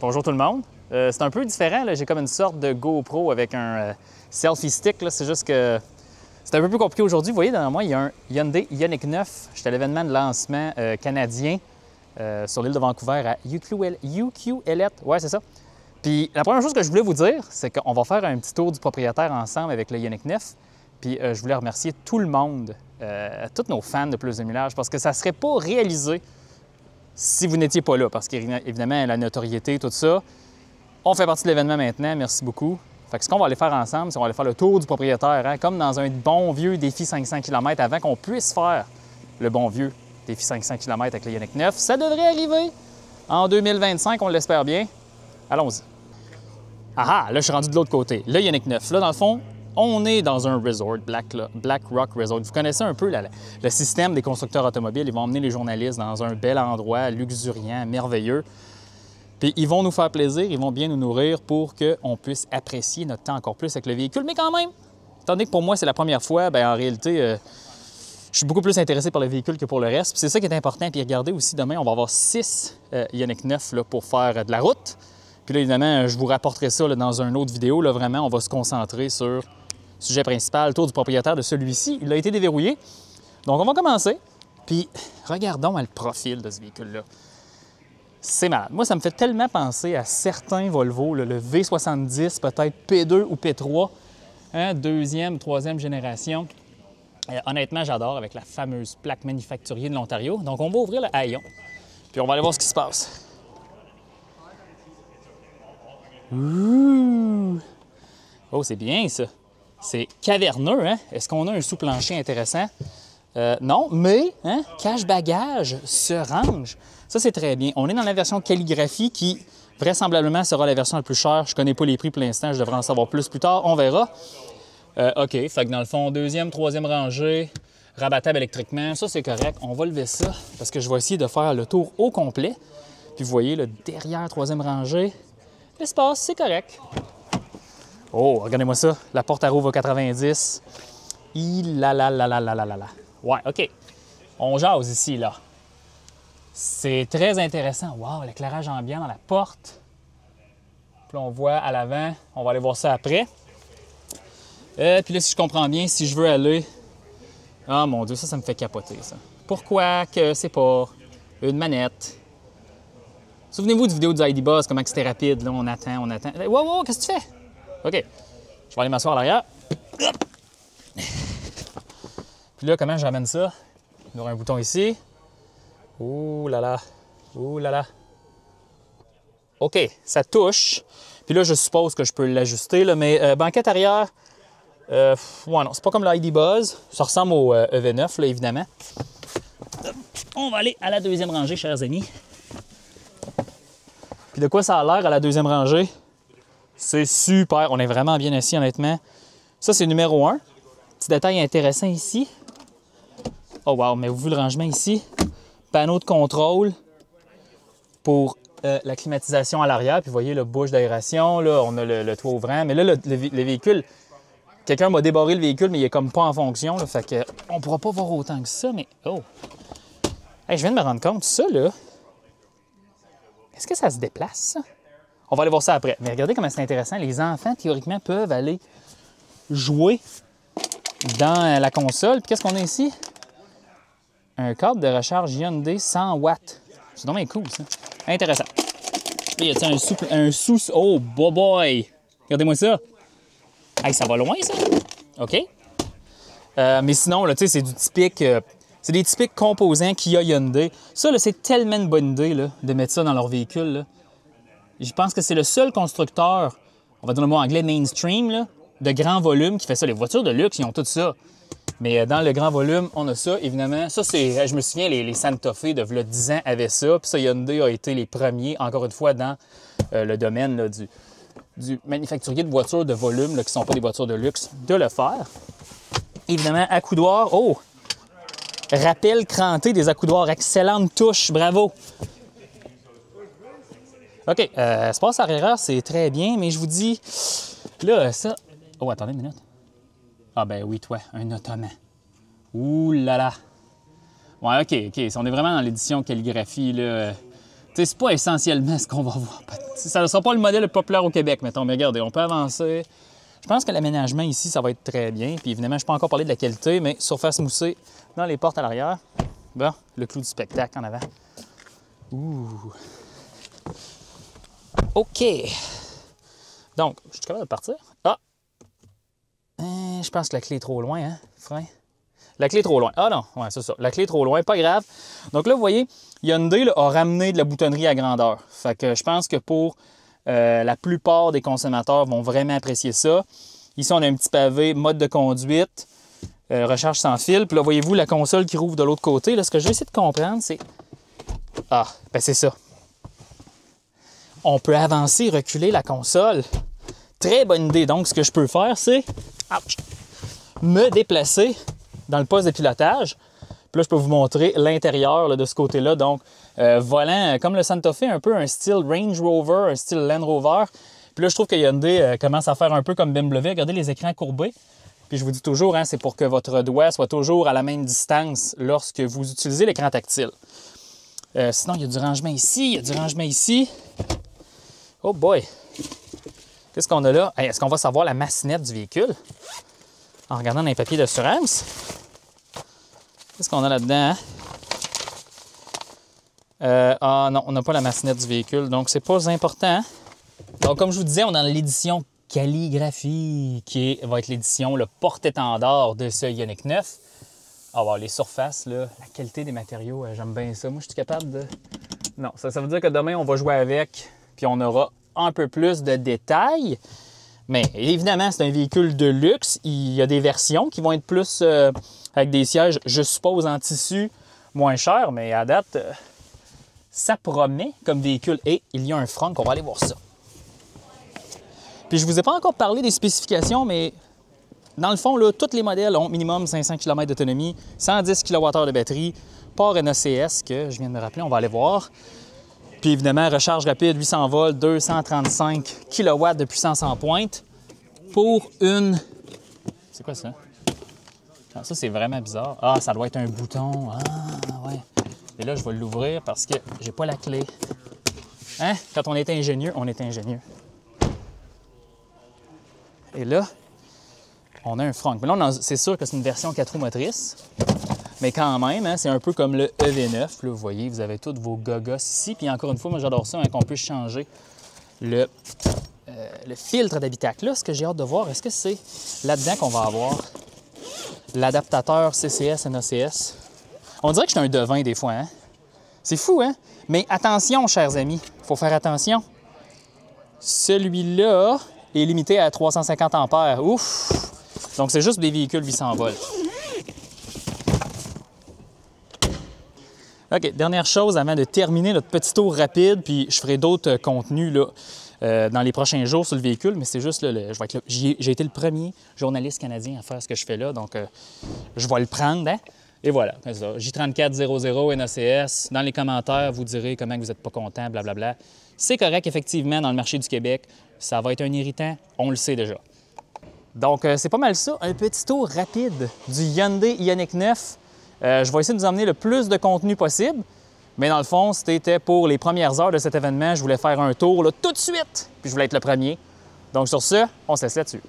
Bonjour tout le monde. C'est un peu différent, j'ai comme une sorte de GoPro avec un selfie stick. C'est juste que c'est un peu plus compliqué aujourd'hui. Vous voyez, derrière moi, il y a un Hyundai Ioniq 9. J'étais à l'événement de lancement canadien sur l'île de Vancouver à UQLet. Ouais, c'est ça. Puis la première chose que je voulais vous dire, c'est qu'on va faire un petit tour du propriétaire ensemble avec le Ioniq 9. Puis je voulais remercier tout le monde, tous nos fans de Plus de Millage, parce que ça ne serait pas réalisé si vous n'étiez pas là, parce qu'évidemment, la notoriété, tout ça, on fait partie de l'événement maintenant, merci beaucoup. Fait que ce qu'on va aller faire ensemble, c'est qu'on va aller faire le tour du propriétaire, hein, comme dans un bon vieux défi 500 km avant qu'on puisse faire le bon vieux défi 500 km avec le Ioniq 9. Ça devrait arriver en 2025, on l'espère bien. Allons-y. Ah ah, là, je suis rendu de l'autre côté. Le Ioniq 9, là, dans le fond, on est dans un resort, Black Rock Resort. Vous connaissez un peu le système des constructeurs automobiles. Ils vont emmener les journalistes dans un bel endroit, luxuriant, merveilleux. Puis ils vont nous faire plaisir, ils vont bien nous nourrir pour qu'on puisse apprécier notre temps encore plus avec le véhicule. Mais quand même, étant donné que pour moi, c'est la première fois, bien, en réalité, je suis beaucoup plus intéressé par le véhicule que pour le reste. Puis c'est ça qui est important. Puis regardez aussi, demain, on va avoir 6 Ioniq 9 là, pour faire de la route. Puis là, évidemment, je vous rapporterai ça là, dans une autre vidéo. Là, vraiment, on va se concentrer sur le sujet principal, le tour du propriétaire de celui-ci. Il a été déverrouillé. Donc, on va commencer. Puis, regardons le profil de ce véhicule-là. C'est malade. Moi, ça me fait tellement penser à certains Volvo, là, le V70, peut-être P2 ou P3, hein, deuxième, troisième génération. Honnêtement, j'adore avec la fameuse plaque manufacturier de l'Ontario. Donc, on va ouvrir le haillon. Puis, on va aller voir ce qui se passe. Ouh! Oh, c'est bien, ça. C'est caverneux, hein? Est-ce qu'on a un sous-plancher intéressant? Non, mais hein, cache-bagage se range. Ça, c'est très bien. On est dans la version calligraphie qui, vraisemblablement, sera la version la plus chère. Je ne connais pas les prix pour l'instant. Je devrais en savoir plus tard. On verra. OK. Fait que dans le fond, deuxième, troisième rangée, rabattable électriquement. Ça, c'est correct. On va lever ça parce que je vais essayer de faire le tour au complet. Puis vous voyez, là, derrière, troisième rangée, l'espace, c'est correct. Oh, regardez-moi ça. La porte à rouvre 90. Ouais, OK. On jase ici, là. C'est très intéressant. Wow, l'éclairage ambiant dans la porte. Puis là, on voit à l'avant. On va aller voir ça après. Puis là, si je comprends bien, si je veux aller... Ah, mon Dieu, ça me fait capoter, ça. Pourquoi que c'est pas une manette? Souvenez-vous du vidéo du ID Buzz, comment c'était rapide. Là, on attend. Wow, qu'est-ce que tu fais? OK. Je vais aller m'asseoir à l'arrière. Puis là, comment j'amène ça? Il y aura un bouton ici. Ouh là là. Ouh là là. OK, ça touche. Puis là, je suppose que je peux l'ajuster, là, mais banquette arrière, ouais, non, c'est pas comme l'ID Buzz. Ça ressemble au EV9, là, évidemment. On va aller à la deuxième rangée, chers amis. Puis de quoi ça a l'air à la deuxième rangée? C'est super. On est vraiment bien assis, honnêtement. Ça, c'est numéro 1. Petit détail intéressant ici. Oh wow, mais vous voyez le rangement ici? Panneau de contrôle pour la climatisation à l'arrière. Puis vous voyez le bouche d'aération. Là, on a le toit ouvrant. Mais là, le véhicule, quelqu'un m'a débarré le véhicule, mais il est comme pas en fonction. Là, fait que on pourra pas voir autant que ça, mais oh! Hey, je viens de me rendre compte, ça, là, est-ce que ça se déplace, ça? On va aller voir ça après. Mais regardez comment c'est intéressant. Les enfants, théoriquement, peuvent aller jouer dans la console. Puis qu'est-ce qu'on a ici? Un câble de recharge Hyundai 100 watts. C'est vraiment cool, ça. Intéressant. Là, y a-t-il un sous... Oh, boy! Regardez-moi ça. Hey, ça va loin, ça? OK. Mais sinon, là, tu sais, c'est du typique... c'est des typiques composants Kia Hyundai. Ça, là, c'est tellement une bonne idée, là, de mettre ça dans leur véhicule, là. Je pense que c'est le seul constructeur, on va dire le mot anglais, mainstream, là, de grand volume qui fait ça. Les voitures de luxe, ils ont tout ça. Mais dans le grand volume, on a ça, évidemment. Ça, c'est, je me souviens, les Santa Fe de 10 ans avaient ça. Puis ça, Hyundai a été les premiers, encore une fois, dans le domaine là, du manufacturier de voitures de volume, là, qui ne sont pas des voitures de luxe, de le faire. Évidemment, accoudoir. Oh! Rappel cranté des accoudoirs. Excellente touche. Bravo! OK, espace arrière, c'est très bien, mais je vous dis, là, ça... Oh, attendez une minute. Ah ben oui, toi, un ottoman. Ouh là là! Ouais, OK. Si on est vraiment dans l'édition calligraphie, là... Tu C'est pas essentiellement ce qu'on va voir. Ça ne sera pas le modèle le plus populaire au Québec, mettons. Mais regardez, on peut avancer. Je pense que l'aménagement ici, ça va être très bien. Puis évidemment, je ne peux pas encore parler de la qualité, mais surface moussée dans les portes à l'arrière. Bon, le clou du spectacle en avant. Ouh. OK. Donc, je suis capable de partir? Ah! Je pense que la clé est trop loin, hein? Frein. La clé est trop loin. Ah non, ouais, c'est ça. La clé est trop loin, pas grave. Donc là, vous voyez, Hyundai là, a ramené de la boutonnerie à grandeur. Fait que je pense que pour la plupart des consommateurs vont vraiment apprécier ça. Ici, on a un petit pavé, mode de conduite, recharge sans fil. Puis là, voyez-vous la console qui rouvre de l'autre côté. Là, ce que je vais essayer de comprendre, c'est... Ah, ben c'est ça. On peut avancer, reculer la console. Très bonne idée. Donc, ce que je peux faire, c'est me déplacer dans le poste de pilotage. Puis là, je peux vous montrer l'intérieur de ce côté-là. Donc, volant comme le Santa Fe, un peu un style Range Rover, un style Land Rover. Puis là, je trouve que Hyundai commence à faire un peu comme BMW. Regardez les écrans courbés. Puis je vous dis toujours, hein, c'est pour que votre doigt soit toujours à la même distance lorsque vous utilisez l'écran tactile. Sinon, il y a du rangement ici, il y a du rangement ici. Oh boy! Qu'est-ce qu'on a là? Hey, est-ce qu'on va savoir la massinette du véhicule? En regardant dans les papiers d'assurance. Qu'est-ce qu'on a là-dedans? Ah non, on n'a pas la massinette du véhicule, donc c'est pas important. Donc, comme je vous disais, on est dans l'édition calligraphie, qui va être l'édition, le porte-étendard de ce Ioniq 9. Ah, wow, les surfaces, là, la qualité des matériaux, j'aime bien ça. Moi, je suis capable de... Non, ça veut dire que demain, on va jouer avec, puis on aura un peu plus de détails. Mais évidemment, c'est un véhicule de luxe. Il y a des versions qui vont être plus avec des sièges, je suppose, en tissu, moins cher. Mais à date, ça promet comme véhicule. Et il y a un front, on va aller voir ça. Puis je ne vous ai pas encore parlé des spécifications, mais dans le fond, là, tous les modèles ont minimum 500 km d'autonomie, 110 kWh de batterie, port NACS, que je viens de me rappeler, on va aller voir. Puis évidemment, recharge rapide, 800 volts, 235 kW de puissance en pointe pour une... C'est quoi ça? Ah, ça, c'est vraiment bizarre. Ah, ça doit être un bouton. Ah, ouais. Et là, je vais l'ouvrir parce que j'ai pas la clé. Hein? Quand on est ingénieux, on est ingénieux. Et là, on a un front. Mais là, c'est sûr que c'est une version 4 roues motrices. Mais quand même, hein, c'est un peu comme le EV9. Là, vous voyez, vous avez tous vos gogos ici. Puis encore une fois, moi, j'adore ça, hein, qu'on puisse changer le filtre d'habitacle. Là, ce que j'ai hâte de voir, est-ce que c'est là-dedans qu'on va avoir l'adaptateur CCS, NACS? On dirait que je suis un devin des fois, hein? C'est fou, hein? Mais attention, chers amis, il faut faire attention. Celui-là est limité à 350 ampères. Ouf! Donc, c'est juste des véhicules 800 volts. OK, dernière chose avant de terminer notre petit tour rapide, puis je ferai d'autres contenus là, dans les prochains jours sur le véhicule, mais c'est juste, là, j'ai été le premier journaliste canadien à faire ce que je fais là, donc je vais le prendre, hein? Et voilà, c'est ça. J3400 NACS. Dans les commentaires, vous direz comment vous n'êtes pas content, blablabla. C'est correct, effectivement, dans le marché du Québec. Ça va être un irritant, on le sait déjà. Donc, c'est pas mal ça. Un petit tour rapide du Hyundai Ioniq 9. Je vais essayer de vous emmener le plus de contenu possible. Mais dans le fond, c'était pour les premières heures de cet événement. Je voulais faire un tour là, tout de suite, puis je voulais être le premier. Donc, sur ce, on se laisse là-dessus.